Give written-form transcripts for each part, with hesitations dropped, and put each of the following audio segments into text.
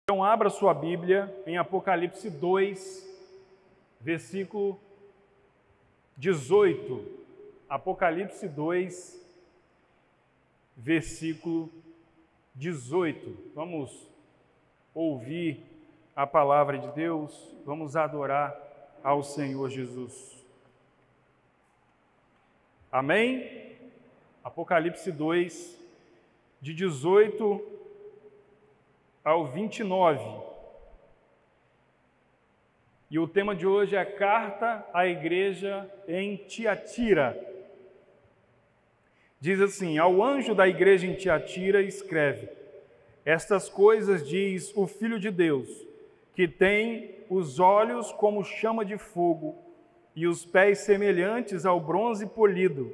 Então abra sua Bíblia em Apocalipse 2, versículo 18. Apocalipse 2, versículo 18. Vamos ouvir a palavra de Deus, vamos adorar ao Senhor Jesus. Amém? Apocalipse 2, de 18 ao 29. E o tema de hoje é a carta à igreja em Tiatira. Diz assim: ao anjo da igreja em Tiatira escreve: estas coisas diz o Filho de Deus, que tem os olhos como chama de fogo e os pés semelhantes ao bronze polido.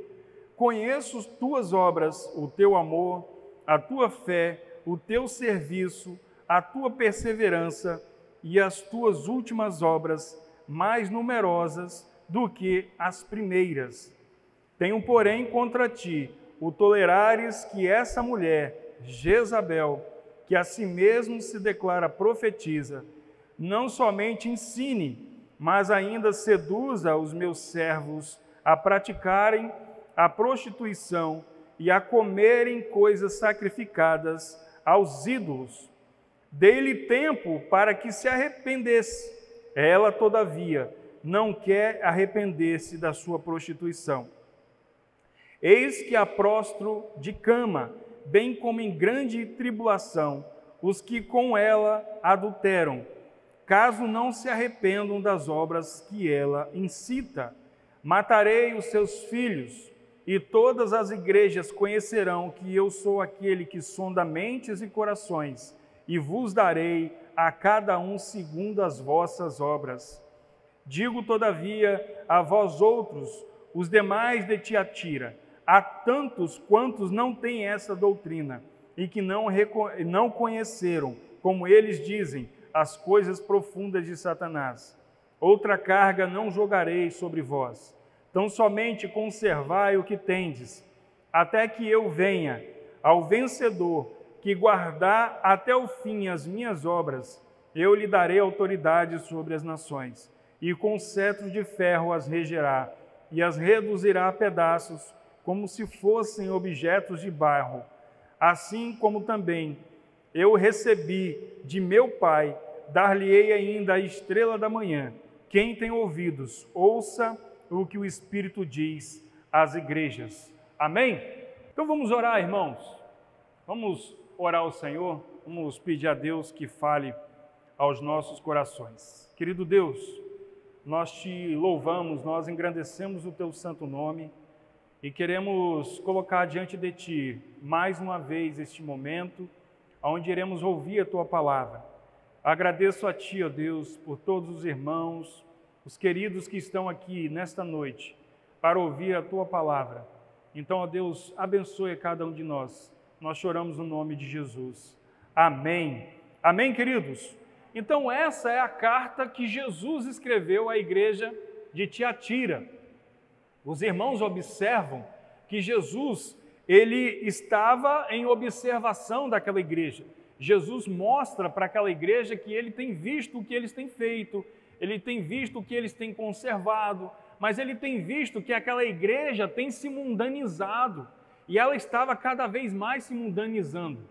Conheço tuas obras, o teu amor, a tua fé, o teu serviço, a tua perseverança e as tuas últimas obras, mais numerosas do que as primeiras. Tenho, porém, contra ti o tolerares que essa mulher, Jezabel, que a si mesmo se declara profetiza, não somente ensine, mas ainda seduza os meus servos a praticarem a prostituição e a comerem coisas sacrificadas aos ídolos. Dei-lhe tempo para que se arrependesse. Ela, todavia, não quer arrepender-se da sua prostituição. Eis que a prostro de cama, bem como em grande tribulação, os que com ela adulteram, caso não se arrependam das obras que ela incita. Matarei os seus filhos, e todas as igrejas conhecerão que eu sou aquele que sonda mentes e corações, e vos darei a cada um segundo as vossas obras. Digo, todavia, a vós outros, os demais de Tiatira, a tantos quantos não têm essa doutrina, e que não conheceram, como eles dizem, as coisas profundas de Satanás. Outra carga não jogarei sobre vós. Tão somente conservai o que tendes, até que eu venha. Ao vencedor, que guardar até o fim as minhas obras, eu lhe darei autoridade sobre as nações, e com cetro de ferro as regerá, e as reduzirá a pedaços, como se fossem objetos de barro. Assim como também eu recebi de meu Pai, dar-lhe-ei ainda a estrela da manhã. Quem tem ouvidos, ouça o que o Espírito diz às igrejas. Amém? Então vamos orar, irmãos. Vamos orar ao Senhor, vamos pedir a Deus que fale aos nossos corações. Querido Deus, nós te louvamos, nós engrandecemos o teu santo nome e queremos colocar diante de ti mais uma vez este momento, onde iremos ouvir a tua palavra. Agradeço a ti, ó Deus, por todos os irmãos, os queridos que estão aqui nesta noite para ouvir a tua palavra. Então, ó Deus, abençoe cada um de nós. Nós choramos no nome de Jesus. Amém. Amém, queridos? Então, essa é a carta que Jesus escreveu à igreja de Tiatira. Os irmãos observam que Jesus, ele estava em observação daquela igreja. Jesus mostra para aquela igreja que ele tem visto o que eles têm feito, ele tem visto o que eles têm conservado, mas ele tem visto que aquela igreja tem se mundanizado e ela estava cada vez mais se mundanizando.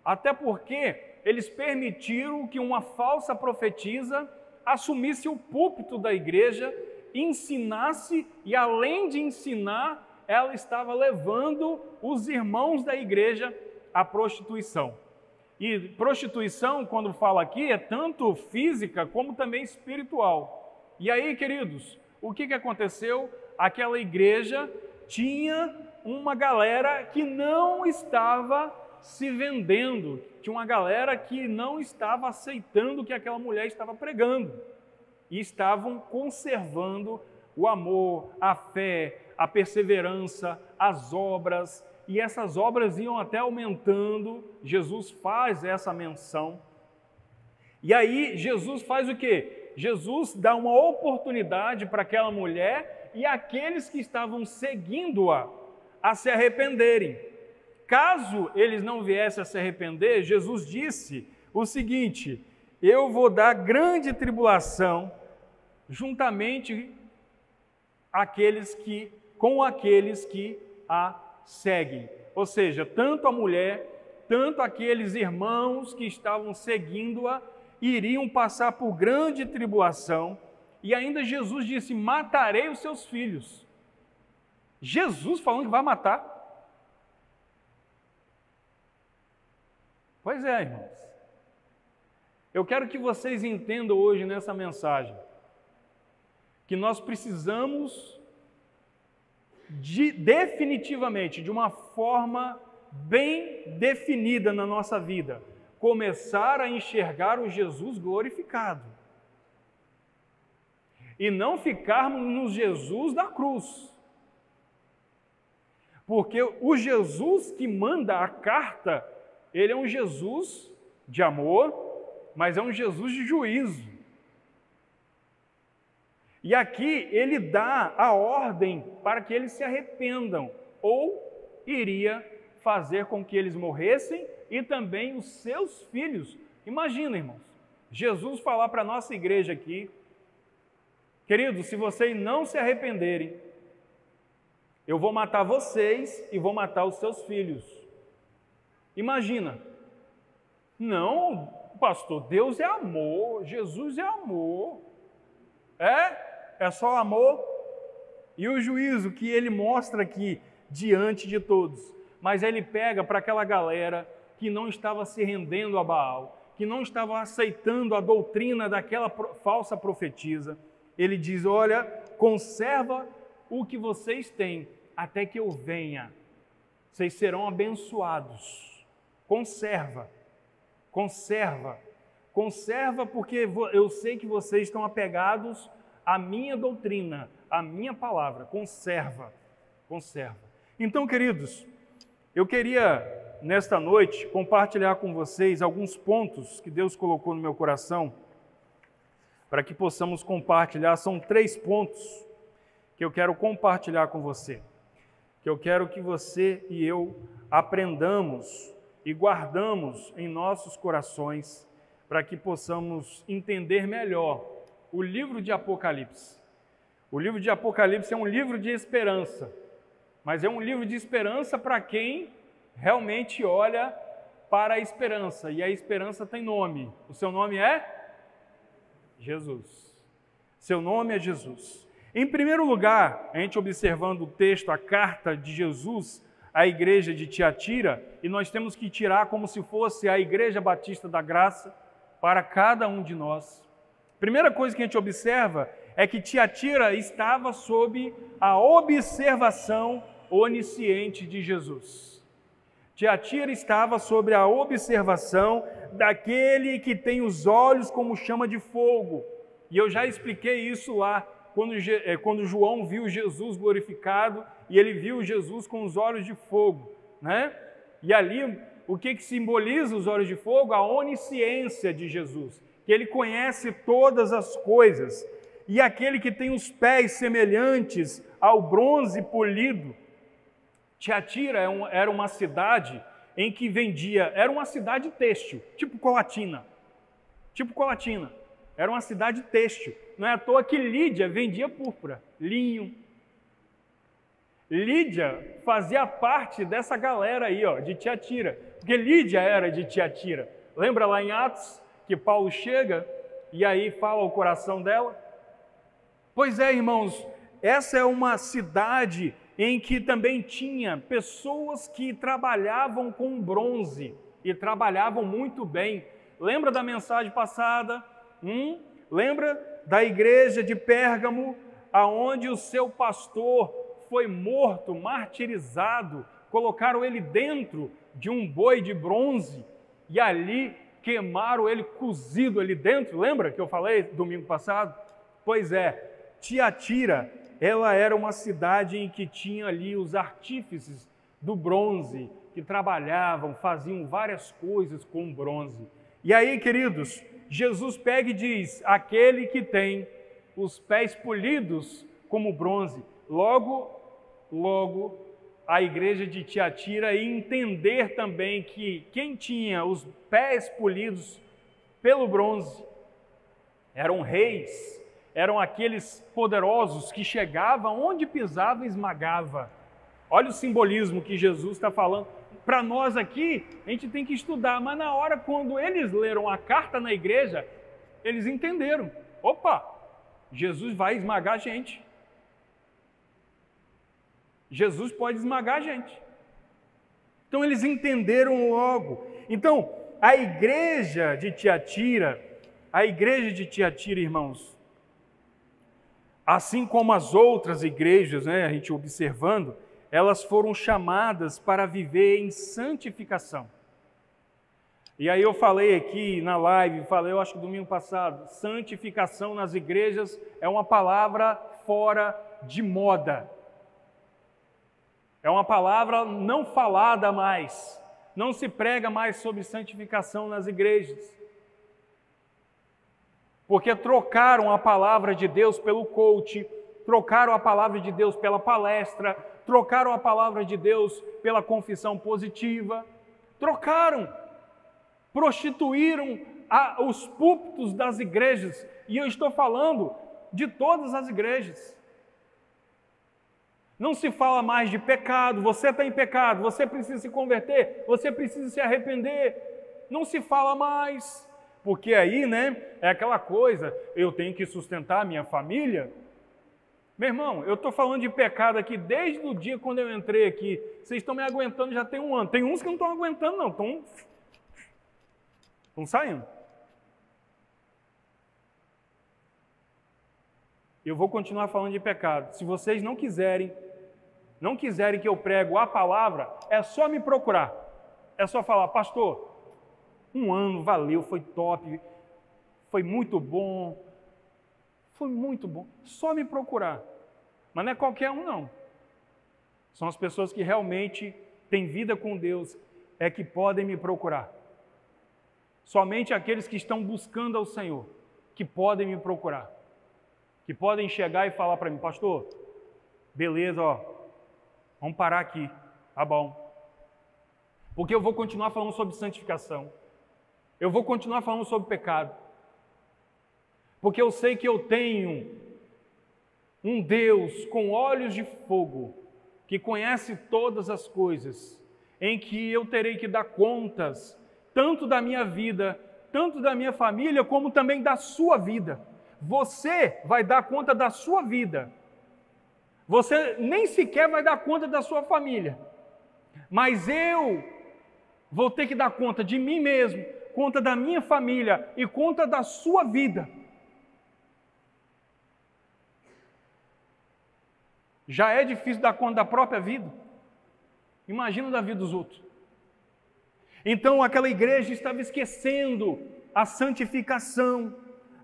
Até porque eles permitiram que uma falsa profetisa assumisse o púlpito da igreja, ensinasse e, além de ensinar, ela estava levando os irmãos da igreja à prostituição. E prostituição, quando fala aqui, é tanto física como também espiritual. E aí, queridos, o que aconteceu? Aquela igreja tinha uma galera que não estava se vendendo, tinha uma galera que não estava aceitando o que aquela mulher estava pregando. E estavam conservando o amor, a fé, a perseverança, as obras, e essas obras iam até aumentando. Jesus faz essa menção. E aí Jesus faz o quê? Jesus dá uma oportunidade para aquela mulher e aqueles que estavam seguindo-a a se arrependerem. Caso eles não viessem a se arrepender, Jesus disse o seguinte: eu vou dar grande tribulação juntamente com aqueles que a seguem. Ou seja, tanto a mulher, tanto aqueles irmãos que estavam seguindo-a, iriam passar por grande tribulação. E ainda Jesus disse: matarei os seus filhos. Jesus falando que vai matar. Pois é, irmãos. Eu quero que vocês entendam hoje nessa mensagem que nós precisamos definitivamente, de uma forma bem definida na nossa vida, começar a enxergar o Jesus glorificado. E não ficarmos no Jesus da cruz. Porque o Jesus que manda a carta, ele é um Jesus de amor, mas é um Jesus de juízo. E aqui ele dá a ordem para que eles se arrependam, ou iria fazer com que eles morressem e também os seus filhos. Imagina, irmãos, Jesus falar para a nossa igreja aqui: queridos, se vocês não se arrependerem, eu vou matar vocês e vou matar os seus filhos. Imagina. Não, pastor, Deus é amor, Jesus é amor. É só amor. E o juízo que ele mostra aqui diante de todos. Mas ele pega para aquela galera que não estava se rendendo a Baal, que não estava aceitando a doutrina daquela falsa profetisa. Ele diz: olha, conserva o que vocês têm até que eu venha. Vocês serão abençoados. Conserva, porque eu sei que vocês estão apegados à minha doutrina, à minha palavra. Conserva. Então, queridos, eu queria, nesta noite, compartilhar com vocês alguns pontos que Deus colocou no meu coração, para que possamos compartilhar. São 3 pontos que eu quero compartilhar com você, que eu quero que você e eu aprendamos e guardamos em nossos corações, para que possamos entender melhor o livro de Apocalipse. O livro de Apocalipse é um livro de esperança, mas é um livro de esperança para quem realmente olha para a esperança, e a esperança tem nome. O seu nome é Jesus. Seu nome é Jesus. Em primeiro lugar, a gente observando o texto, a carta de Jesus à igreja de Tiatira, e nós temos que tirar como se fosse a Igreja Batista da Graça para cada um de nós. Primeira coisa que a gente observa é que Tiatira estava sob a observação onisciente de Jesus. Tiatira estava sob a observação daquele que tem os olhos como chama de fogo. E eu já expliquei isso lá, quando João viu Jesus glorificado, e ele viu Jesus com os olhos de fogo, né? E ali, o que simboliza os olhos de fogo? A onisciência de Jesus, que ele conhece todas as coisas. E aquele que tem os pés semelhantes ao bronze polido. Tiatira era uma cidade em que vendia, era uma cidade têxtil, tipo Colatina. Era uma cidade têxtil. Não é à toa que Lídia vendia púrpura, linho. Lídia fazia parte dessa galera aí, de Tiatira, porque Lídia era de Tiatira. Lembra lá em Atos que Paulo chega e aí fala o coração dela? Pois é, irmãos, essa é uma cidade em que também tinha pessoas que trabalhavam com bronze e trabalhavam muito bem. Lembra da mensagem passada? Lembra da igreja de Pérgamo, aonde o seu pastor foi morto, martirizado, colocaram ele dentro de um boi de bronze e ali queimaram ele cozido ali dentro, lembra que eu falei domingo passado? Pois é, Tiatira, ela era uma cidade em que tinha ali os artífices do bronze, que trabalhavam, faziam várias coisas com bronze. E aí, queridos, Jesus pega e diz: aquele que tem os pés polidos como bronze. Logo, a igreja de Tiatira ia entender também que quem tinha os pés polidos pelo bronze. Eram reis, eram aqueles poderosos que chegavam onde pisava e esmagava. Olha o simbolismo que Jesus está falando. Para nós aqui, a gente tem que estudar, mas na hora quando eles leram a carta na igreja, eles entenderam. Opa, Jesus vai esmagar a gente. Jesus pode esmagar a gente. Então eles entenderam logo. Então, a igreja de Tiatira, irmãos, assim como as outras igrejas, né, a gente observando, elas foram chamadas para viver em santificação. E aí eu falei aqui na live, eu acho que domingo passado, santificação nas igrejas é uma palavra fora de moda. É uma palavra não falada mais. Não se prega mais sobre santificação nas igrejas. Porque trocaram a palavra de Deus pelo coach, trocaram a palavra de Deus pela palestra, trocaram a palavra de Deus pela confissão positiva, prostituíram os púlpitos das igrejas, e eu estou falando de todas as igrejas. Não se fala mais de pecado, você está em pecado, você precisa se converter, você precisa se arrepender. Não se fala mais, porque aí, né, é aquela coisa, eu tenho que sustentar a minha família. Meu irmão, eu estou falando de pecado aqui desde o dia quando eu entrei aqui. Vocês estão me aguentando já tem um ano. Tem uns que não estão aguentando não, estão saindo. Eu vou continuar falando de pecado. Se vocês não quiserem que eu prego a palavra, é só me procurar. É só falar, pastor, um ano, valeu, foi top, foi muito bom. Foi muito bom. Só me procurar. Mas não é qualquer um, não. São as pessoas que realmente têm vida com Deus é que podem me procurar. Somente aqueles que estão buscando ao Senhor que podem me procurar. Que podem chegar e falar para mim, pastor, beleza, vamos parar aqui, tá bom. Porque eu vou continuar falando sobre santificação. Eu vou continuar falando sobre pecado. Porque eu sei que eu tenho um Deus com olhos de fogo, que conhece todas as coisas, em que eu terei que dar contas, tanto da minha vida, tanto da minha família, como também da sua vida. Você vai dar conta da sua vida. Você nem sequer vai dar conta da sua família. Mas eu vou ter que dar conta de mim mesmo, conta da minha família e conta da sua vida. Já é difícil dar conta da própria vida. Imagina da vida dos outros. Então aquela igreja estava esquecendo a santificação.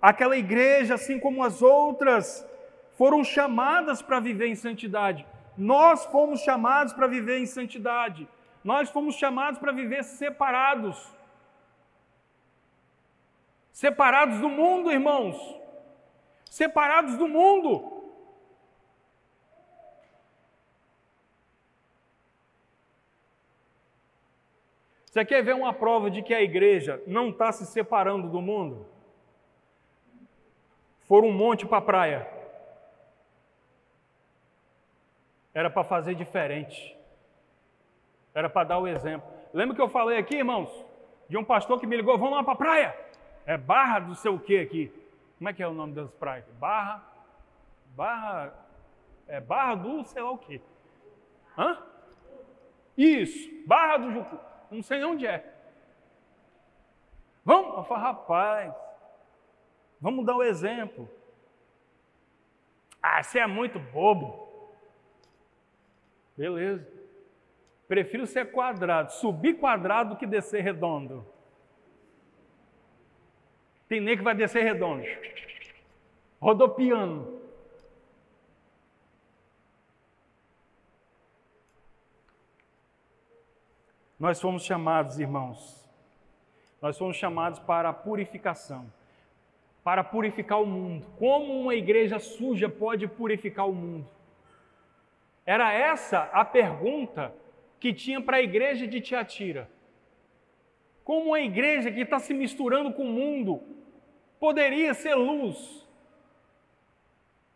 Aquela igreja, assim como as outras, foram chamadas para viver em santidade. Nós fomos chamados para viver em santidade. Nós fomos chamados para viver separados. Separados do mundo, irmãos. Separados do mundo. Você quer ver uma prova de que a igreja não está se separando do mundo? Foram um monte para a praia. Era para fazer diferente. Era para dar o exemplo. Lembra que eu falei aqui, irmãos? De um pastor que me ligou, vamos lá para a praia. É Barra do sei o que aqui. Como é que é o nome das praias? Barra do sei lá o quê. Hã? Isso, Barra do Jucu. Não sei onde é. Vamos? Eu falei, rapaz, vamos dar o exemplo. Ah, você é muito bobo. Beleza. Prefiro ser quadrado, subir quadrado do que descer redondo. Tem nem que vai descer redondo. Rodopiando. Nós fomos chamados, irmãos, nós fomos chamados para a purificação, para purificar o mundo. Como uma igreja suja pode purificar o mundo? Era essa a pergunta que tinha para a igreja de Tiatira. Como uma igreja que está se misturando com o mundo poderia ser luz?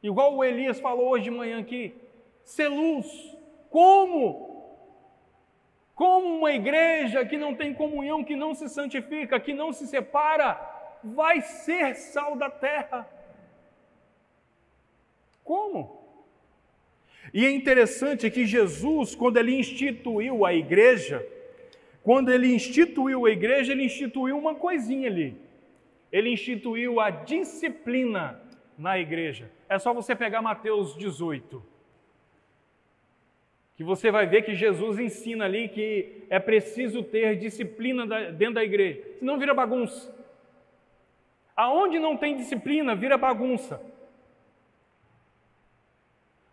Igual o Elias falou hoje de manhã aqui, ser luz. Como? Como uma igreja que não tem comunhão, que não se santifica, que não se separa, vai ser sal da terra? Como? E é interessante que Jesus, quando ele instituiu a igreja, ele instituiu uma coisinha ali. Ele instituiu a disciplina na igreja. É só você pegar Mateus 18, que você vai ver que Jesus ensina ali que é preciso ter disciplina dentro da igreja, senão vira bagunça. Aonde não tem disciplina, vira bagunça.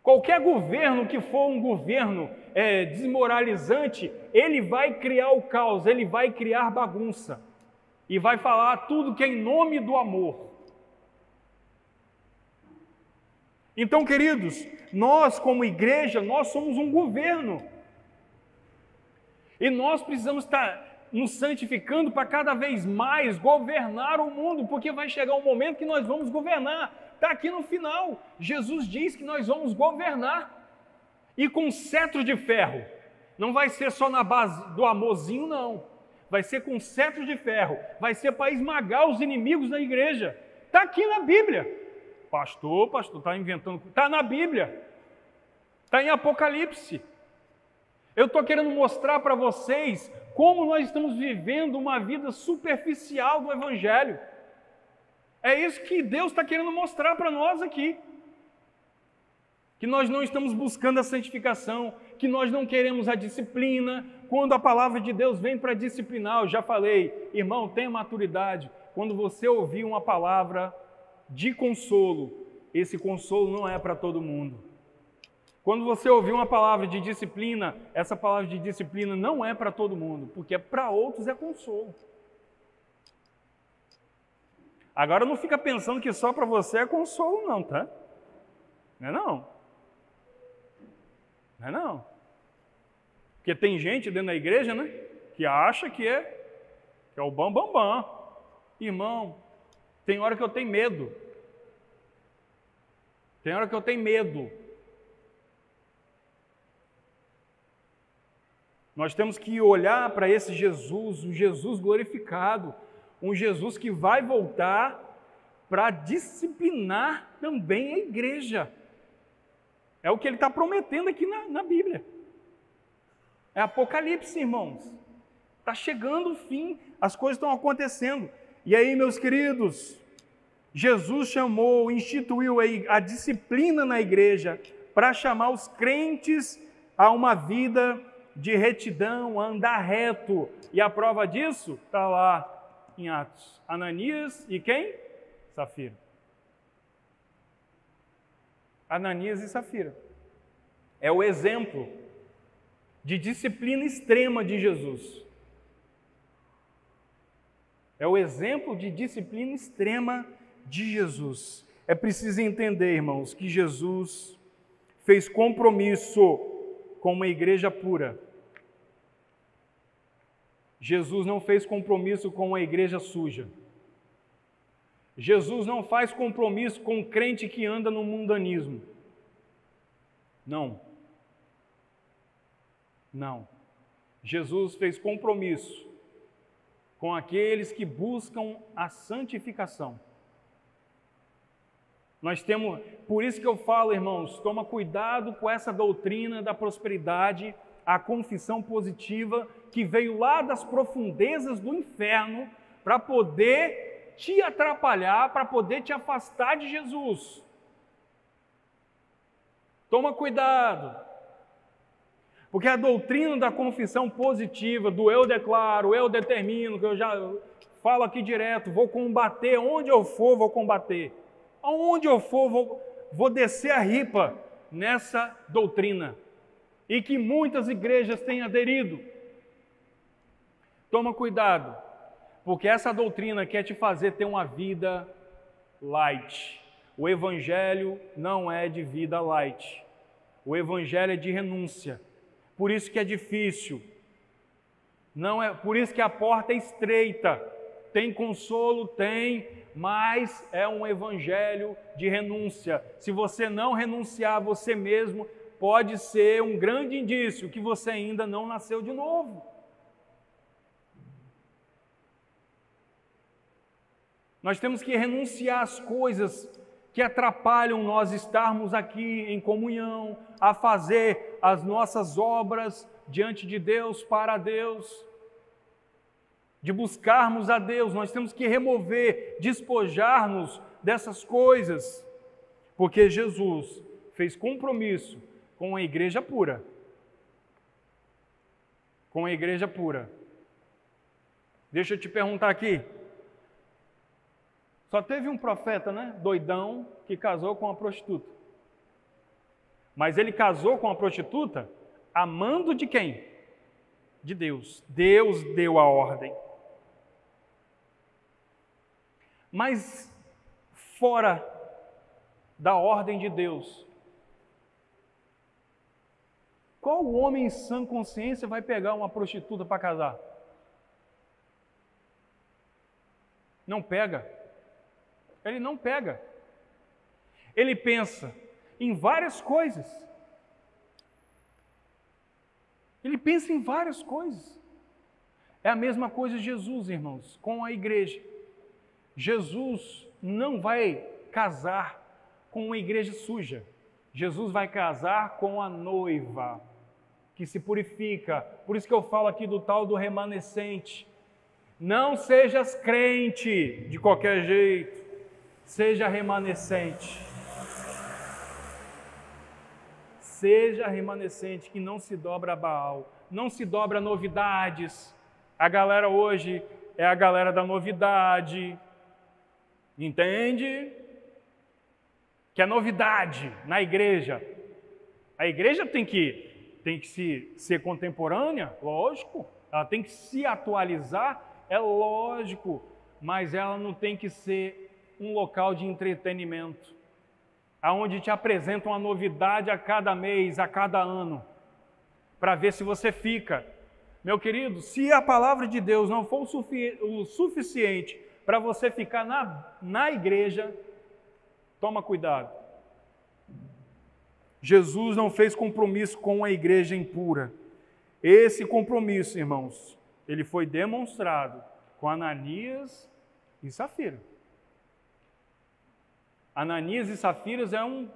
Qualquer governo que for um governo desmoralizante, ele vai criar o caos, ele vai criar bagunça. E vai falar tudo que é em nome do amor. Então, queridos, nós como igreja, nós somos um governo. E nós precisamos estar nos santificando para cada vez mais governar o mundo, porque vai chegar um momento que nós vamos governar. Está aqui no final, Jesus diz que nós vamos governar, e com cetro de ferro, não vai ser só na base do amorzinho, não, vai ser com cetro de ferro, vai ser para esmagar os inimigos da igreja, está aqui na Bíblia. Pastor, está inventando, está na Bíblia, está em Apocalipse. Eu estou querendo mostrar para vocês como nós estamos vivendo uma vida superficial do Evangelho. É isso que Deus está querendo mostrar para nós aqui. Que nós não estamos buscando a santificação, que nós não queremos a disciplina. Quando a palavra de Deus vem para disciplinar, eu já falei, irmão, tenha maturidade. Quando você ouvir uma palavra de consolo, esse consolo não é para todo mundo. Quando você ouvir uma palavra de disciplina, essa palavra de disciplina não é para todo mundo, porque para outros é consolo. Agora não fica pensando que só para você é consolo não, tá? Não é não. Não é não. Porque tem gente dentro da igreja, né? Que acha que é o bam. Irmão, tem hora que eu tenho medo. Tem hora que eu tenho medo. Nós temos que olhar para esse Jesus, o Jesus glorificado, um Jesus que vai voltar para disciplinar também a igreja. É o que ele está prometendo aqui na Bíblia. É Apocalipse, irmãos. Está chegando o fim, as coisas estão acontecendo. E aí, meus queridos, Jesus instituiu a disciplina na igreja para chamar os crentes a uma vida de retidão, a andar reto. E a prova disso está lá em Atos. Ananias e quem? Safira. Ananias e Safira. É o exemplo de disciplina extrema de Jesus. É o exemplo de disciplina extrema de Jesus. É preciso entender, irmãos, que Jesus fez compromisso com uma igreja pura. Jesus não fez compromisso com uma igreja suja. Jesus não faz compromisso com um crente que anda no mundanismo. Não. Não. Jesus fez compromisso com aqueles que buscam a santificação. Por isso que eu falo, irmãos, toma cuidado com essa doutrina da prosperidade, a confissão positiva que veio lá das profundezas do inferno para poder te atrapalhar, para poder te afastar de Jesus. Toma cuidado, porque a doutrina da confissão positiva, do eu declaro, eu determino, que eu já falo aqui direto, vou combater, onde eu for, vou combater. Aonde eu for, vou descer a ripa nessa doutrina. E que muitas igrejas têm aderido. Toma cuidado, porque essa doutrina quer te fazer ter uma vida light. O Evangelho não é de vida light. O Evangelho é de renúncia. Por isso que é difícil. Não é, por isso que a porta é estreita. Tem consolo, tem, mas é um evangelho de renúncia. Se você não renunciar a você mesmo, pode ser um grande indício que você ainda não nasceu de novo. Nós temos que renunciar às coisas que atrapalham nós estarmos aqui em comunhão, a fazer as nossas obras diante de Deus, para Deus, de buscarmos a Deus. Nós temos que remover, despojar-nos dessas coisas, porque Jesus fez compromisso com a igreja pura. Com a igreja pura. Deixa eu te perguntar aqui. Só teve um profeta, né, doidão, que casou com uma prostituta. Mas ele casou com a prostituta amando de quem? De Deus. Deus deu a ordem. Mas fora da ordem de Deus, qual homem em sã consciência vai pegar uma prostituta para casar? Não pega. Ele não pega. Ele pensa em várias coisas. Ele pensa em várias coisas. É a mesma coisa de Jesus, irmãos, com a igreja. Jesus não vai casar com uma igreja suja. Jesus vai casar com a noiva, que se purifica. Por isso que eu falo aqui do tal do remanescente. Não sejas crente de qualquer jeito. Seja remanescente. Seja remanescente, que não se dobra a Baal, não se dobra a novidades. A galera hoje é a galera da novidade. Entende? Que a novidade na igreja, a igreja tem que ser contemporânea, lógico. Ela tem que se atualizar, é lógico. Mas ela não tem que ser um local de entretenimento, aonde te apresentam uma novidade a cada mês, a cada ano, para ver se você fica. Meu querido, se a palavra de Deus não for o suficiente para você ficar na igreja, toma cuidado. Jesus não fez compromisso com a igreja impura. Esse compromisso, irmãos, ele foi demonstrado com Ananias e Safira. Ananias e Safiras é um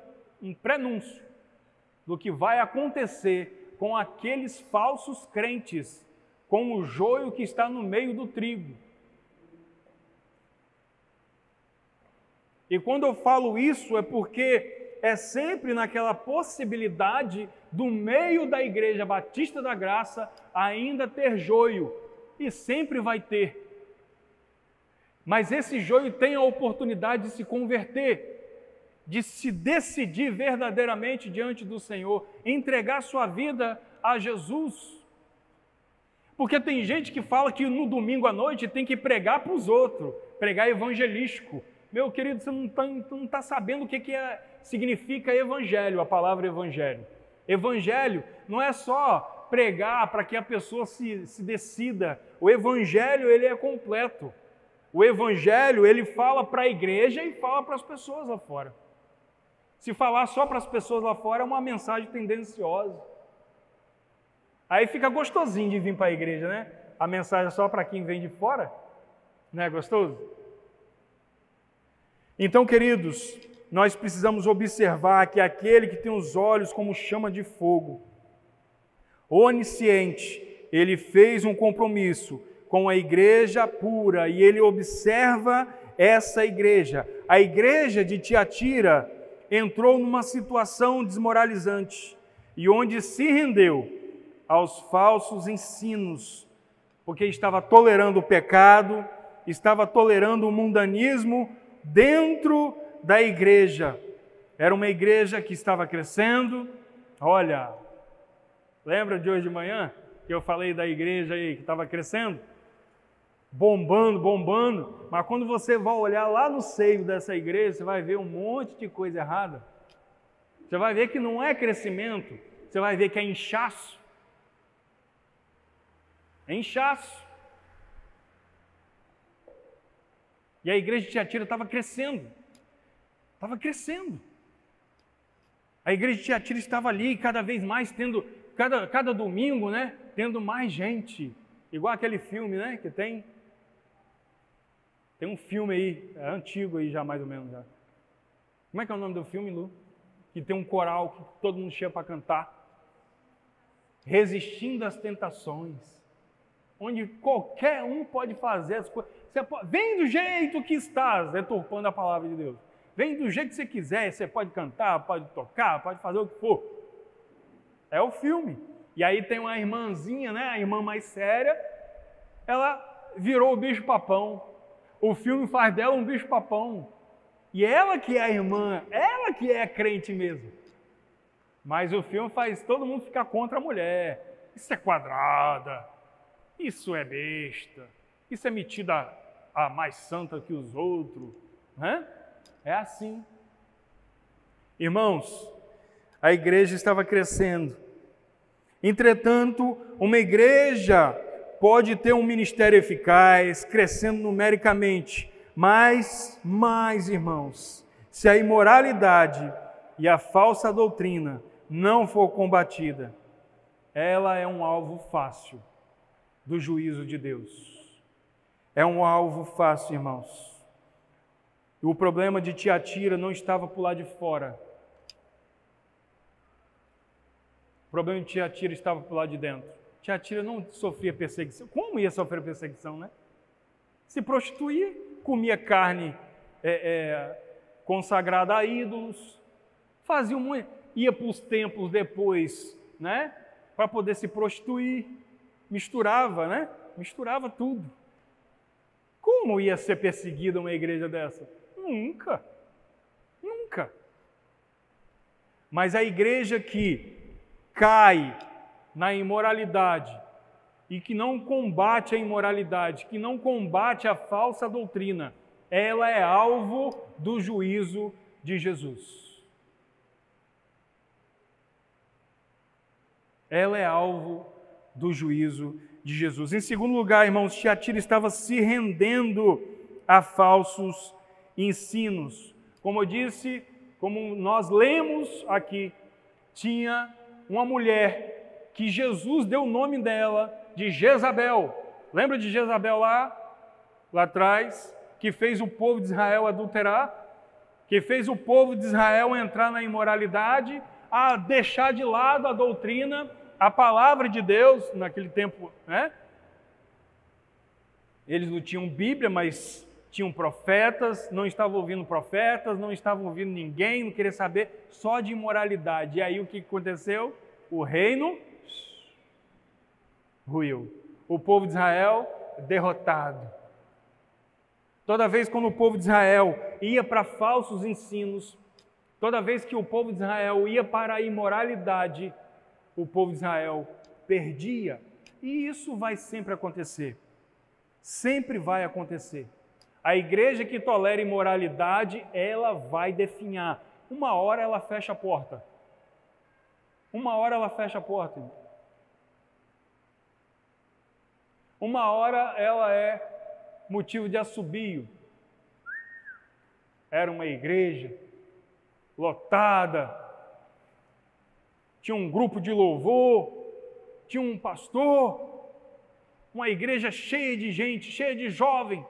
prenúncio do que vai acontecer com aqueles falsos crentes, com o joio que está no meio do trigo. E quando eu falo isso é porque é sempre naquela possibilidade do meio da Igreja Batista da Graça ainda ter joio, e sempre vai ter. Mas esse joio tem a oportunidade de se converter, de se decidir verdadeiramente diante do Senhor, entregar sua vida a Jesus. Porque tem gente que fala que no domingo à noite tem que pregar para os outros, pregar evangelístico. Meu querido, você não está sabendo o que significa evangelho, a palavra evangelho. Evangelho não é só pregar para que a pessoa se decida. O evangelho, ele é completo. O evangelho, ele fala para a igreja e fala para as pessoas lá fora. Se falar só para as pessoas lá fora é uma mensagem tendenciosa. Aí fica gostosinho de vir para a igreja, né? A mensagem é só para quem vem de fora. Não é gostoso? Então, queridos, nós precisamos observar que aquele que tem os olhos como chama de fogo, onisciente, ele fez um compromisso com a igreja pura e ele observa essa igreja. A igreja de Tiatira entrou numa situação desmoralizante e onde se rendeu aos falsos ensinos, porque estava tolerando o pecado, estava tolerando o mundanismo dentro da igreja. Era uma igreja que estava crescendo. Olha, lembra de hoje de manhã que eu falei da igreja aí que estava crescendo? Bombando, mas quando você vai olhar lá no seio dessa igreja, você vai ver um monte de coisa errada. Você vai ver que não é crescimento, você vai ver que é inchaço. É inchaço. E a igreja de Tiatira estava crescendo. Estava crescendo. A igreja de Tiatira estava ali, cada vez mais, tendo, cada domingo, né, tendo mais gente. Igual aquele filme, né, que tem um filme aí, é antigo aí já, mais ou menos. Já. Como é que é o nome do filme, Lu? Que tem um coral que todo mundo chega para cantar. Resistindo às tentações. Onde qualquer um pode fazer as coisas. Vem do jeito que estás, deturpando a palavra de Deus. Vem do jeito que você quiser, você pode cantar, pode tocar, pode fazer o que for. É o filme. E aí tem uma irmãzinha, né, a irmã mais séria, ela virou o bicho-papão. O filme faz dela um bicho-papão. E ela que é a irmã, ela que é a crente mesmo. Mas o filme faz todo mundo ficar contra a mulher. Isso é quadrada, isso é besta, isso é metida a mais santa que os outros. Né? É assim. Irmãos, a igreja estava crescendo. Entretanto, uma igreja pode ter um ministério eficaz, crescendo numericamente, mas, irmãos, se a imoralidade e a falsa doutrina não for combatida, ela é um alvo fácil do juízo de Deus. É um alvo fácil, irmãos. E o problema de Tiatira não estava por lá de fora. O problema de Tiatira estava por lá de dentro. Tiatira não sofria perseguição. Como ia sofrer perseguição, né? Se prostituía, comia carne consagrada a ídolos, fazia ia para os templos depois, né? Para poder se prostituir, misturava, né? Misturava tudo. Como ia ser perseguida uma igreja dessa? Nunca. Nunca. Mas a igreja que cai na imoralidade e que não combate a imoralidade, que não combate a falsa doutrina, ela é alvo do juízo de Jesus. Ela é alvo do juízo de Jesus. Em segundo lugar, irmãos, Tiatira estava se rendendo a falsos ensinos. Como eu disse, como nós lemos aqui, tinha uma mulher que Jesus deu o nome dela de Jezabel. Lembra de Jezabel lá atrás? Que fez o povo de Israel adulterar? Que fez o povo de Israel entrar na imoralidade, a deixar de lado a doutrina, a palavra de Deus, naquele tempo, né? Eles não tinham Bíblia, mas tinham profetas, não estavam ouvindo profetas, não estavam ouvindo ninguém, não queria saber, só de imoralidade. E aí o que aconteceu? O reino ruiu. O povo de Israel derrotado. Toda vez quando o povo de Israel ia para falsos ensinos, toda vez que o povo de Israel ia para a imoralidade, o povo de Israel perdia. E isso vai sempre acontecer. Sempre vai acontecer. A igreja que tolera imoralidade, ela vai definhar. Uma hora ela fecha a porta. Uma hora ela fecha a porta. Uma hora ela é motivo de assobio. Era uma igreja lotada, tinha um grupo de louvor, tinha um pastor, uma igreja cheia de gente, cheia de jovem.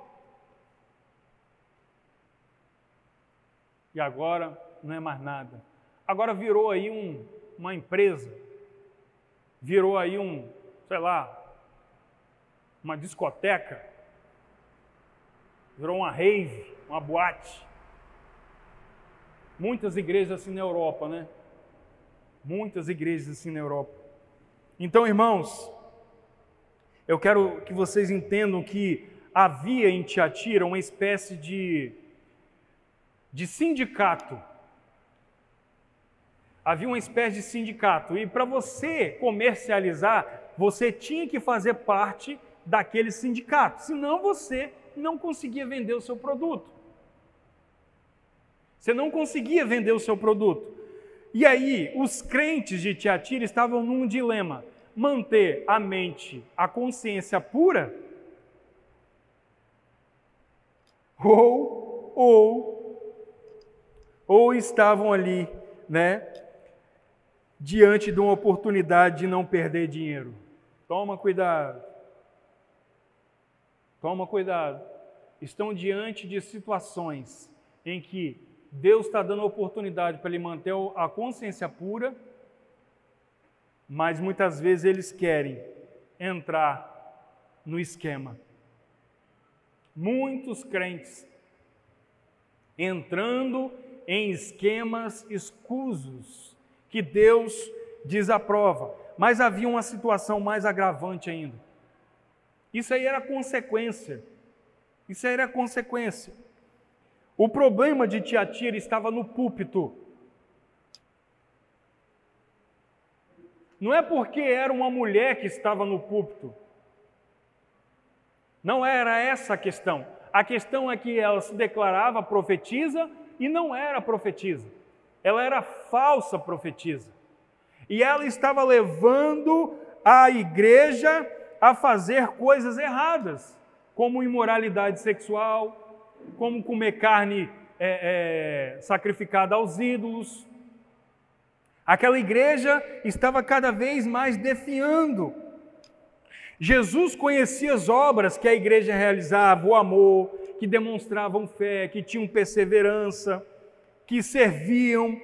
E agora não é mais nada. Agora virou aí uma empresa, virou aí uma discoteca, virou uma rave, uma boate. Muitas igrejas assim na Europa, né? Muitas igrejas assim na Europa. Então, irmãos, eu quero que vocês entendam que havia em Tiatira uma espécie de sindicato. Havia uma espécie de sindicato. E para você comercializar, você tinha que fazer parte daquele sindicato. Senão você não conseguia vender o seu produto. Você não conseguia vender o seu produto. E aí, os crentes de Tiatira estavam num dilema. manter a mente, a consciência pura, ou estavam ali, né, diante de uma oportunidade de não perder dinheiro. Toma cuidado. Toma cuidado. Estão diante de situações em que Deus está dando oportunidade para ele manter a consciência pura, mas muitas vezes eles querem entrar no esquema. Muitos crentes entrando em esquemas escusos que Deus desaprova. Mas havia uma situação mais agravante ainda. Isso aí era consequência. Isso aí era consequência. O problema de Tiatira estava no púlpito. Não é porque era uma mulher que estava no púlpito. Não era essa a questão. A questão é que ela se declarava profetisa e não era profetisa. Ela era falsa profetisa. E ela estava levando a igreja a fazer coisas erradas, como imoralidade sexual, como comer carne sacrificada aos ídolos. Aquela igreja estava cada vez mais definhando. Jesus conhecia as obras que a igreja realizava, o amor, que demonstravam fé, que tinham perseverança, que serviam.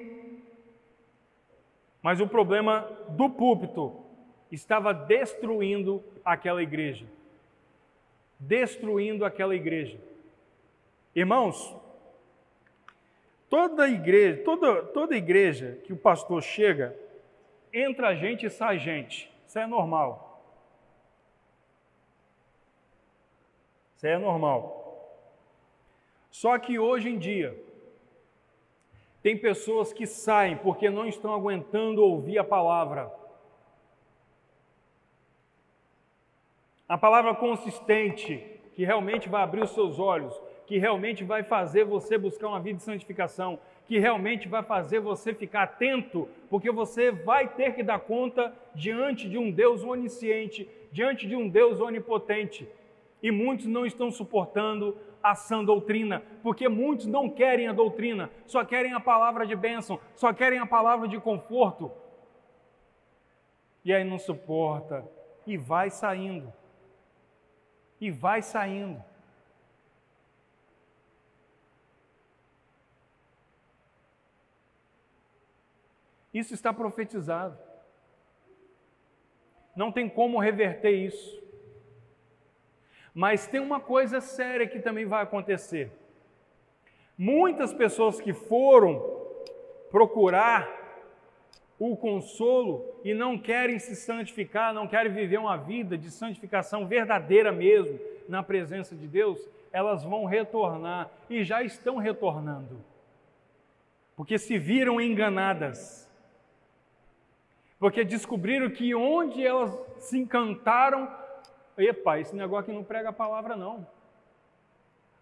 Mas o problema do púlpito estava destruindo aquela igreja. Destruindo aquela igreja. Irmãos, toda igreja que o pastor chega, entra gente e sai gente. Isso é normal. Isso é normal. Só que hoje em dia, tem pessoas que saem porque não estão aguentando ouvir a palavra. A palavra consistente, que realmente vai abrir os seus olhos, que realmente vai fazer você buscar uma vida de santificação, que realmente vai fazer você ficar atento, porque você vai ter que dar conta diante de um Deus onisciente, diante de um Deus onipotente. E muitos não estão suportando a sã doutrina, porque muitos não querem a doutrina, só querem a palavra de bênção, só querem a palavra de conforto. E aí não suporta, e vai saindo. E vai saindo. Isso está profetizado. Não tem como reverter isso. Mas tem uma coisa séria que também vai acontecer. Muitas pessoas que foram procurar o consolo e não querem se santificar, não querem viver uma vida de santificação verdadeira mesmo, na presença de Deus, elas vão retornar e já estão retornando. Porque se viram enganadas. Porque descobriram que onde elas se encantaram, epa, esse negócio aqui não prega a palavra não.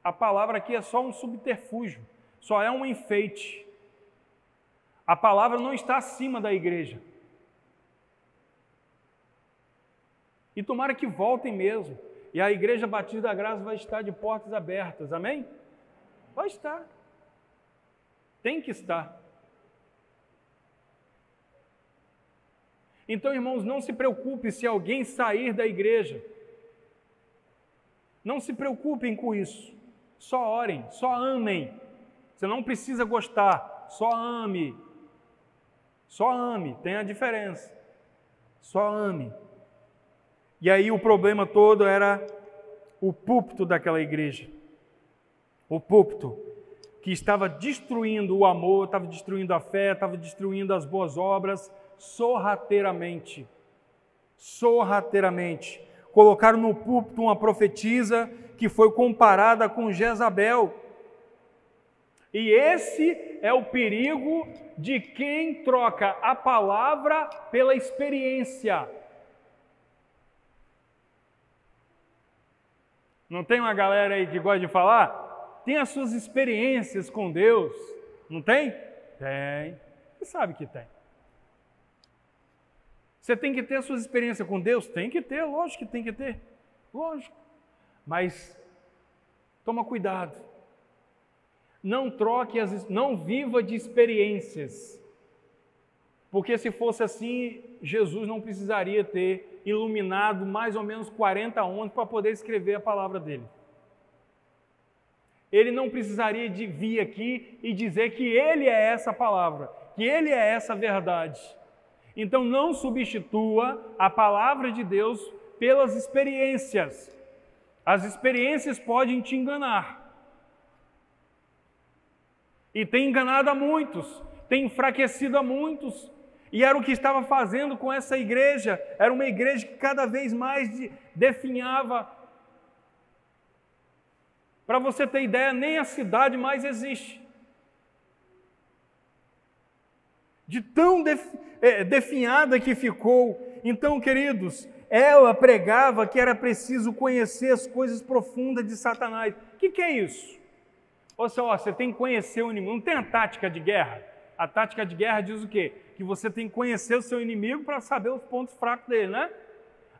A palavra aqui é só um subterfúgio, só é um enfeite. A palavra não está acima da igreja. E tomara que voltem mesmo. E a Igreja Batista da Graça vai estar de portas abertas, amém? Vai estar. Tem que estar. Então, irmãos, não se preocupe se alguém sair da igreja. Não se preocupem com isso. Só orem, só amem. Você não precisa gostar, só ame. Só ame, tem a diferença. Só ame. E aí o problema todo era o púlpito daquela igreja. O púlpito que estava destruindo o amor, estava destruindo a fé, estava destruindo as boas obras, sorrateiramente. Sorrateiramente. Colocaram no púlpito uma profetisa que foi comparada com Jezabel. E esse é o perigo de quem troca a palavra pela experiência. Não tem uma galera aí que gosta de falar? Tem as suas experiências com Deus. Não tem? Tem. Você sabe que tem. Você tem que ter a sua experiência com Deus? Tem que ter, lógico que tem que ter. Lógico. Mas toma cuidado. Não viva de experiências. Porque se fosse assim, Jesus não precisaria ter iluminado mais ou menos 40 homens para poder escrever a palavra dele. Ele não precisaria de vir aqui e dizer que ele é essa palavra, que ele é essa verdade. Então não substitua a palavra de Deus pelas experiências. As experiências podem te enganar. E tem enganado a muitos, tem enfraquecido a muitos. E era o que estava fazendo com essa igreja. Era uma igreja que cada vez mais definhava. Para você ter ideia, nem a cidade mais existe. De tão definhada que ficou. Então, queridos, ela pregava que era preciso conhecer as coisas profundas de Satanás. O que é isso? Você tem que conhecer o inimigo. Não tem a tática de guerra? A tática de guerra diz o quê? Que você tem que conhecer o seu inimigo para saber os pontos fracos dele, né?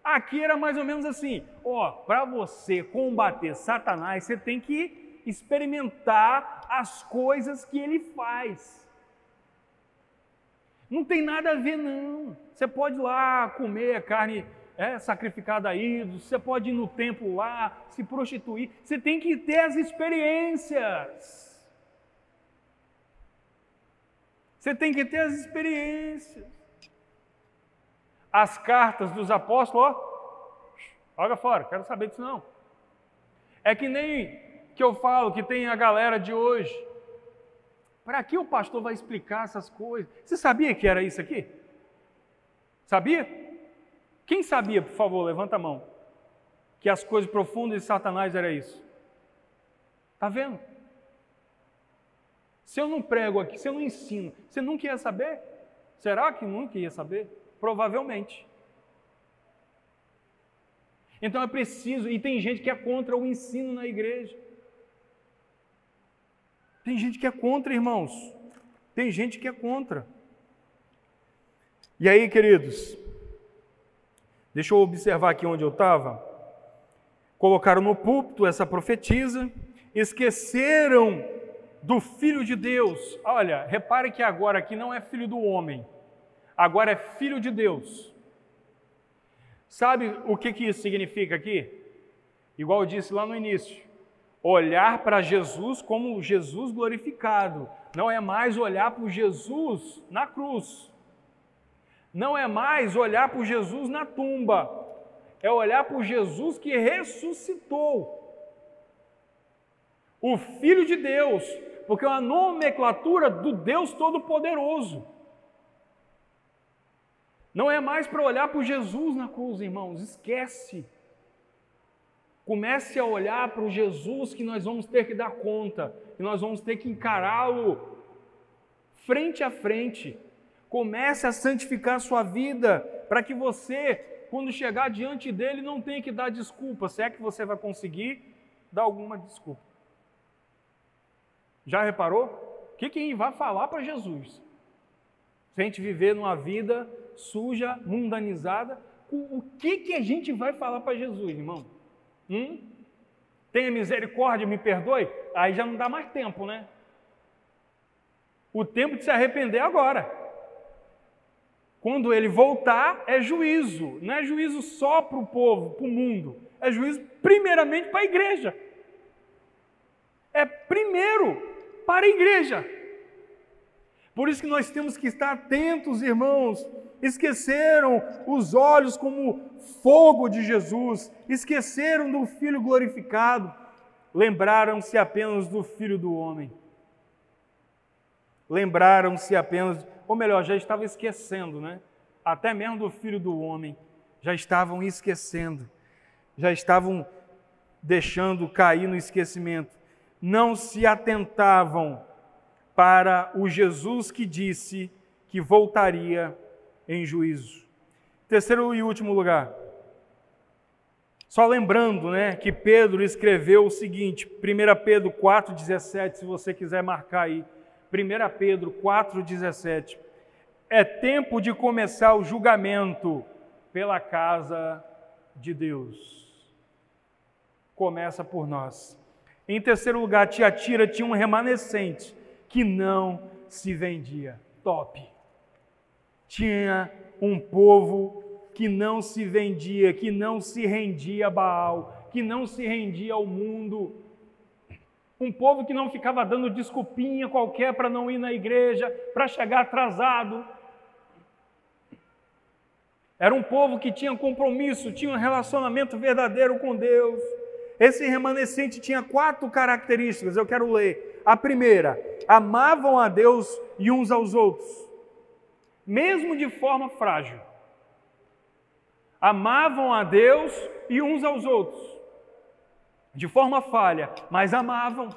Aqui era mais ou menos assim, para você combater Satanás, você tem que experimentar as coisas que ele faz. Não tem nada a ver, não. Você pode ir lá comer a carne sacrificada a ídolos, você pode ir no templo lá, se prostituir. Você tem que ter as experiências. Você tem que ter as experiências. As cartas dos apóstolos, joga fora, quero saber disso não. É que nem que eu falo que tem a galera de hoje. Para que o pastor vai explicar essas coisas? Você sabia que era isso aqui? Sabia? Quem sabia, por favor, levanta a mão. Que as coisas profundas de Satanás era isso. Está vendo? Se eu não prego aqui, se eu não ensino, você nunca ia saber? Será que nunca ia saber? Provavelmente. Então é preciso, e tem gente que é contra o ensino na igreja. Tem gente que é contra, irmãos. Tem gente que é contra. E aí, queridos, deixa eu observar aqui onde eu estava. Colocaram no púlpito essa profetisa, esqueceram do Filho de Deus. Olha, repare que agora aqui não é filho do homem, agora é filho de Deus. Sabe o que isso significa aqui? Igual eu disse lá no início, olhar para Jesus como Jesus glorificado. Não é mais olhar para o Jesus na cruz. Não é mais olhar para o Jesus na tumba. É olhar para o Jesus que ressuscitou. O Filho de Deus, porque é uma nomenclatura do Deus Todo-Poderoso. Não é mais para olhar para o Jesus na cruz, irmãos, esquece. Comece a olhar para o Jesus que nós vamos ter que dar conta, que nós vamos ter que encará-lo frente a frente. Comece a santificar a sua vida, para que você, quando chegar diante dele, não tenha que dar desculpa, se é que você vai conseguir dar alguma desculpa. Já reparou? O que vai falar para Jesus? Se a gente viver numa vida suja, mundanizada, o que a gente vai falar para Jesus, irmão? Tenha misericórdia, me perdoe? Aí já não dá mais tempo, né? O tempo de se arrepender é agora. Quando ele voltar, é juízo. Não é juízo só para o povo, para o mundo. É juízo primeiramente para a igreja. É primeiro para a igreja. Por isso que nós temos que estar atentos, irmãos. Esqueceram os olhos como fogo de Jesus, esqueceram do Filho glorificado, lembraram-se apenas do Filho do homem. Lembraram-se apenas, ou melhor, já estavam esquecendo, né? Até mesmo do Filho do homem, já estavam esquecendo, já estavam deixando cair no esquecimento. Não se atentavam para o Jesus que disse que voltaria em juízo. Terceiro e último lugar. Só lembrando, né, que Pedro escreveu o seguinte, 1 Pedro 4,17, se você quiser marcar aí. 1 Pedro 4,17. é tempo de começar o julgamento pela casa de Deus. Começa por nós. Em terceiro lugar, Tiatira tinha um remanescente que não se vendia. Top! Tinha um povo que não se vendia, que não se rendia a Baal, que não se rendia ao mundo. Um povo que não ficava dando desculpinha qualquer para não ir na igreja, para chegar atrasado. Era um povo que tinha compromisso, tinha um relacionamento verdadeiro com Deus. Esse remanescente tinha 4 características, eu quero ler. A primeira, amavam a Deus e uns aos outros, mesmo de forma frágil. Amavam a Deus e uns aos outros, de forma falha, mas amavam.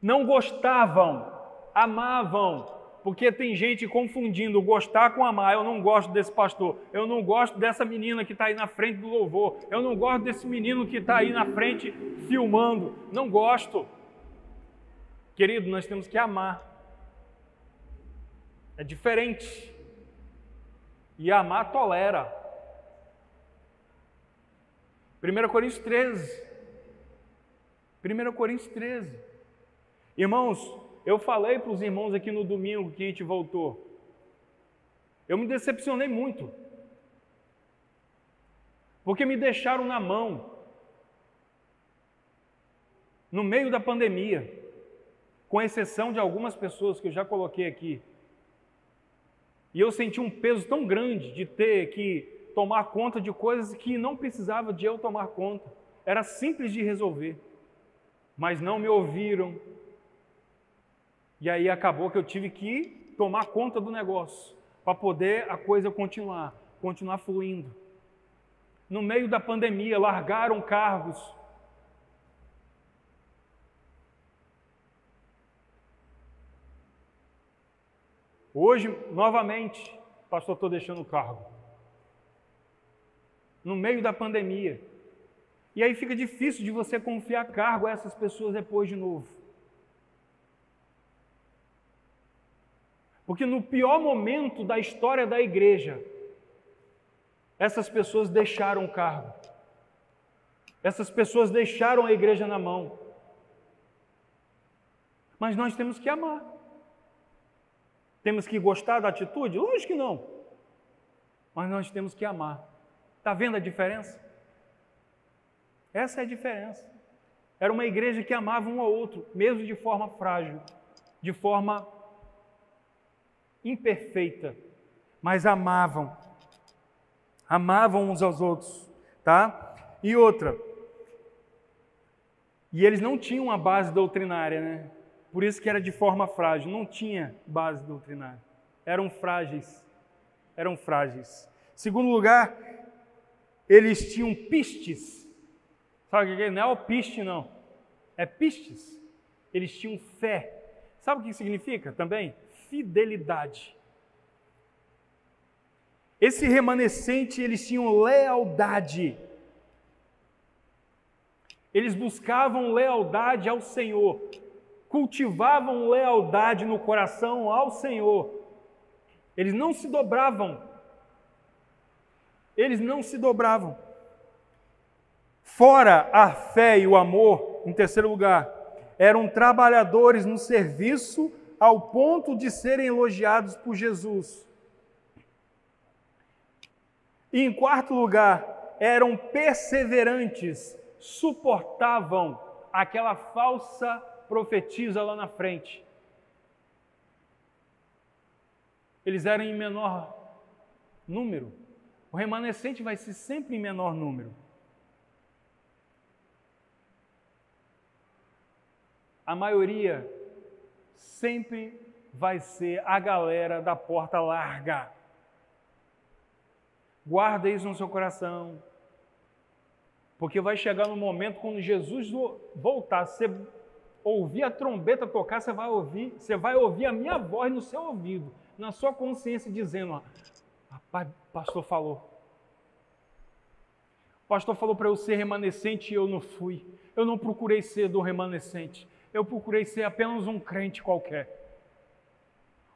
Não gostavam, amavam. Porque tem gente confundindo gostar com amar. Eu não gosto desse pastor, eu não gosto dessa menina que está aí na frente do louvor, eu não gosto desse menino que está aí na frente filmando, não gosto. Querido, nós temos que amar. É diferente. E amar tolera. 1 Coríntios 13. 1 Coríntios 13. Irmãos, eu falei para os irmãos aqui no domingo que a gente voltou. Eu me decepcionei muito. Porque me deixaram na mão. No meio da pandemia. Com exceção de algumas pessoas que eu já coloquei aqui. E eu senti um peso tão grande de ter que tomar conta de coisas que não precisava de eu tomar conta. Era simples de resolver. Mas não me ouviram. E aí acabou que eu tive que tomar conta do negócio, para poder a coisa continuar fluindo. No meio da pandemia, largaram cargos. Hoje, novamente, pastor, estou deixando o cargo. No meio da pandemia. E aí fica difícil de você confiar cargo a essas pessoas depois de novo. Porque no pior momento da história da igreja, essas pessoas deixaram o cargo. Essas pessoas deixaram a igreja na mão. Mas nós temos que amar. Temos que gostar da atitude? Lógico que não. Mas nós temos que amar. Está vendo a diferença? Essa é a diferença. Era uma igreja que amava um ao outro, mesmo de forma frágil, de forma imperfeita, mas amavam uns aos outros, tá? E outra, e eles não tinham uma base doutrinária, né? Por isso que era de forma frágil, não tinha base doutrinária, eram frágeis. Segundo lugar, eles tinham pistes, sabe o que é? Não é o piste não, é pistes, eles tinham fé. Sabe o que significa também? Fidelidade. Esse remanescente, eles tinham lealdade. Eles buscavam lealdade ao Senhor. Cultivavam lealdade no coração ao Senhor. Eles não se dobravam. Fora a fé e o amor, em terceiro lugar, eram trabalhadores no serviço ao ponto de serem elogiados por Jesus. E em quarto lugar, eram perseverantes, suportavam aquela falsa profetisa lá na frente. Eles eram em menor número. O remanescente vai ser sempre em menor número. A maioria sempre vai ser a galera da porta larga. Guarda isso no seu coração. Porque vai chegar no momento quando Jesus voltar, você ouvir a trombeta tocar, você vai ouvir a minha voz no seu ouvido, na sua consciência, dizendo, ó, rapaz, o pastor falou. O pastor falou para eu ser remanescente e eu não fui. Eu não procurei ser do remanescente. Eu procurei ser apenas um crente qualquer.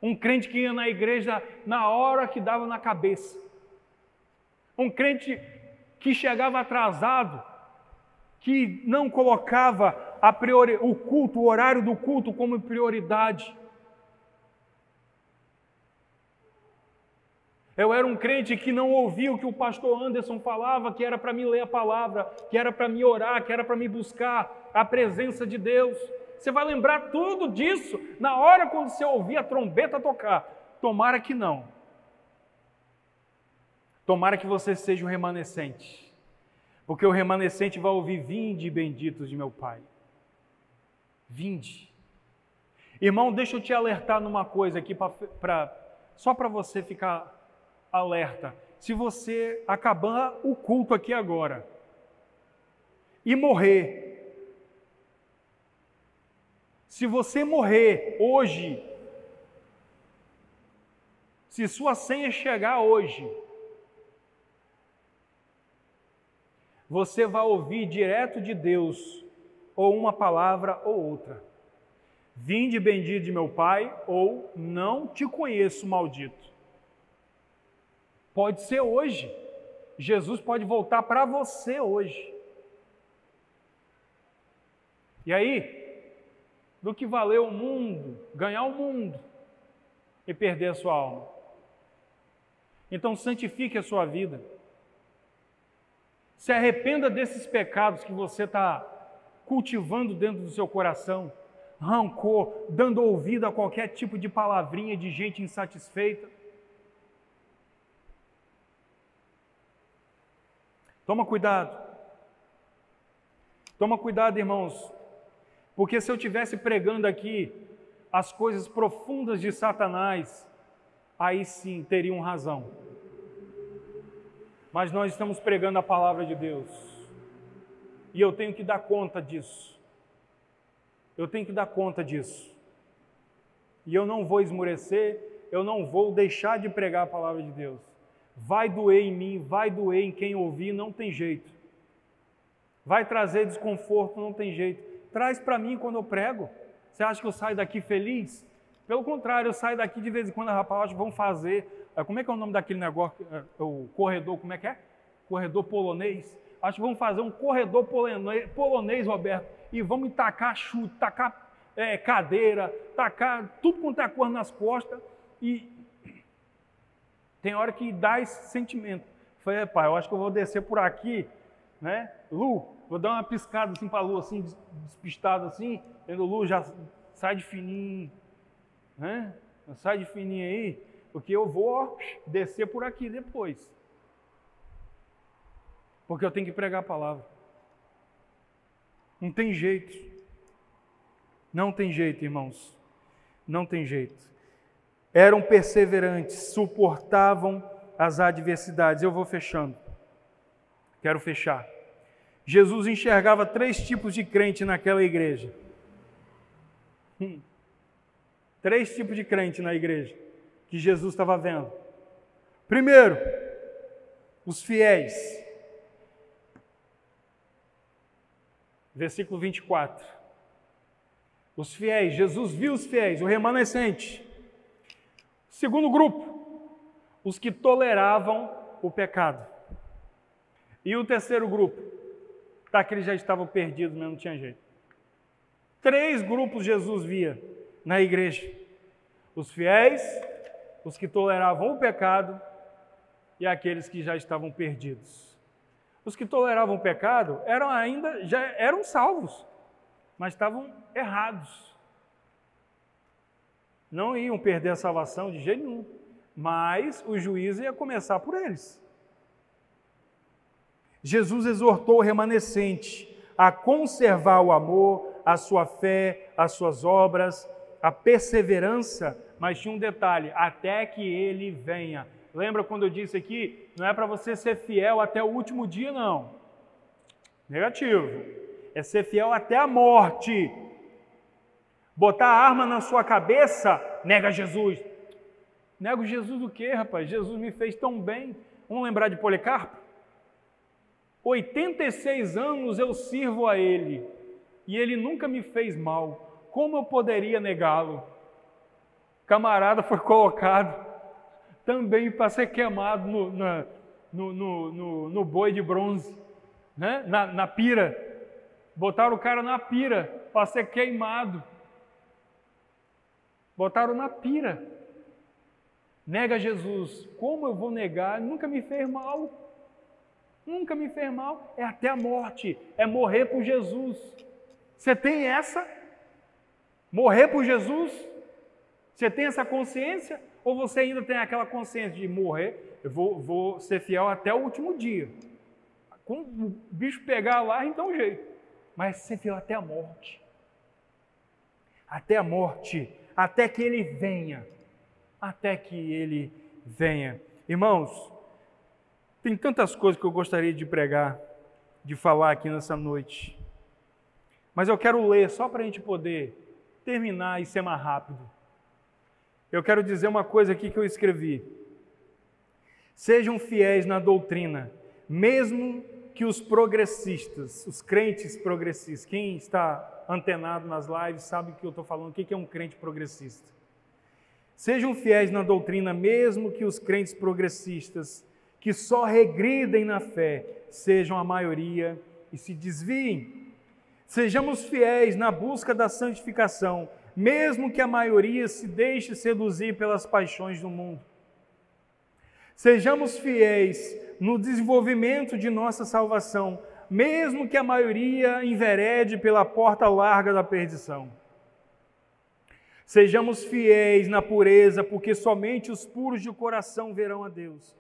Um crente que ia na igreja na hora que dava na cabeça. Um crente que chegava atrasado, que não colocava o culto, o horário do culto como prioridade. Eu era um crente que não ouvia o que o pastor Anderson falava, que era para me ler a palavra, que era para me orar, que era para me buscar a presença de Deus. Você vai lembrar tudo disso na hora quando você ouvir a trombeta tocar. Tomara que não. Tomara que você seja um remanescente. Porque o remanescente vai ouvir: vinde, benditos de meu Pai. Vinde. Irmão, deixa eu te alertar numa coisa aqui, só para você ficar alerta. Se você acabar o culto aqui agora e morrer, se você morrer hoje, se sua senha chegar hoje, você vai ouvir direto de Deus ou uma palavra ou outra: vinde, bendito de meu Pai, ou não te conheço, maldito. Pode ser hoje. Jesus pode voltar para você hoje. E aí, do que valeu o mundo, ganhar o mundo e perder a sua alma? Então santifique a sua vida. Se arrependa desses pecados que você está cultivando dentro do seu coração. Rancor, dando ouvido a qualquer tipo de palavrinha de gente insatisfeita. Toma cuidado. Toma cuidado, irmãos. Porque se eu estivesse pregando aqui as coisas profundas de Satanás, aí sim teriam razão. Mas nós estamos pregando a palavra de Deus. E eu tenho que dar conta disso. Eu tenho que dar conta disso. E eu não vou esmorecer, eu não vou deixar de pregar a palavra de Deus. Vai doer em mim, vai doer em quem ouvir, não tem jeito. Vai trazer desconforto, não tem jeito. Traz para mim quando eu prego. Você acha que eu saio daqui feliz? Pelo contrário, eu saio daqui de vez em quando, rapaz, vamos fazer... Como é que é o nome daquele negócio? O corredor, como é que é? Corredor polonês. Acho que vamos fazer um corredor polonês, Roberto, e vamos tacar chute, tacar cadeira, tacar tudo quanto é coisa nas costas, e tem hora que dá esse sentimento. Falei, pai, eu acho que eu vou descer por aqui, né? Lu, vou dar uma piscada assim para a Lu, assim, despistado assim, e o Lu já sai de fininho, né? Sai de fininho aí, porque eu vou descer por aqui depois. Porque eu tenho que pregar a palavra. Não tem jeito. Não tem jeito, irmãos. Não tem jeito. Eram perseverantes, suportavam as adversidades. Eu vou fechando. Quero fechar. Jesus enxergava 3 tipos de crente naquela igreja. 3 tipos de crente na igreja que Jesus estava vendo. Primeiro, os fiéis. Versículo 24. Os fiéis, Jesus viu os fiéis, o remanescente. Segundo grupo, os que toleravam o pecado. E o terceiro grupo, daqueles já estavam perdidos, mas não tinha jeito. 3 grupos Jesus via na igreja. Os fiéis, os que toleravam o pecado e aqueles que já estavam perdidos. Os que toleravam o pecado já eram salvos, mas estavam errados. Não iam perder a salvação de jeito nenhum, mas o juízo ia começar por eles. Jesus exortou o remanescente a conservar o amor, a sua fé, as suas obras, a perseverança, mas tinha um detalhe: até que ele venha. Lembra quando eu disse aqui, não é para você ser fiel até o último dia, não. Negativo. É ser fiel até a morte. Botar a arma na sua cabeça, nega Jesus. Nego Jesus do quê, rapaz? Jesus me fez tão bem. Vamos lembrar de Policarpo? 86 anos eu sirvo a Ele, e Ele nunca me fez mal. Como eu poderia negá-lo? camarada foi colocado também para ser queimado no boi de bronze, né? Na pira. Botaram o cara na pira para ser queimado. Botaram na pira. Nega Jesus. Como eu vou negar? Nunca me fez mal. Nunca me fez mal. É até a morte. É morrer por Jesus. Você tem essa? Morrer por Jesus? Você tem essa consciência? Ou você ainda tem aquela consciência de morrer? Eu vou ser fiel até o último dia. Quando o bicho pegar lá, então jeito. Mas ser fiel até a morte. Até a morte. Até que Ele venha. Até que Ele venha. Irmãos, tem tantas coisas que eu gostaria de pregar, de falar aqui nessa noite. Mas eu quero ler só para a gente poder terminar e ser mais rápido. Eu quero dizer uma coisa aqui que eu escrevi. Sejam fiéis na doutrina, mesmo que os progressistas, os crentes progressistas, quem está antenado nas lives sabe que eu estou falando, o que é um crente progressista. Sejam fiéis na doutrina, mesmo que os crentes progressistas, que só regridem na fé, sejam a maioria e se desviem. Sejamos fiéis na busca da santificação, mesmo que a maioria se deixe seduzir pelas paixões do mundo. Sejamos fiéis no desenvolvimento de nossa salvação, mesmo que a maioria enverede pela porta larga da perdição. Sejamos fiéis na pureza, porque somente os puros de coração verão a Deus.